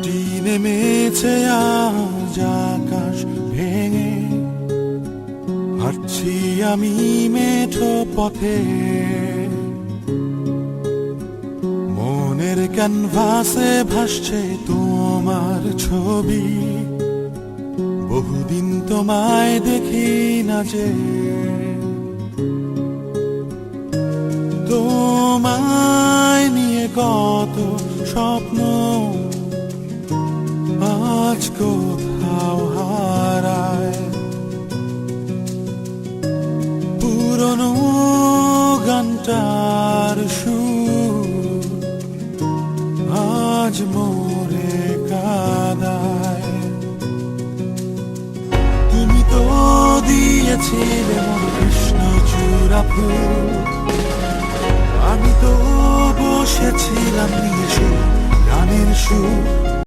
বৃষ্টি নেমেছে আজ আকাশ ভেঙে, হাঁটছি আমি মেঠো পথে। মনের ক্যানভাসে ভাসছে তোমার ছবি, বহুদিন তোমায় দেখি না যে। তোমায় নিয়ে কত স্বপ্ন আজ কোথাও হারায়। পুরনো গানটার সুর আজ মোরে কাঁদায়। তুমি তো দিয়েছিলে মন কৃষ্ণচূড়া ফুল, আমি তো বসেছিলাম নিয়ে সুর গানের সুর।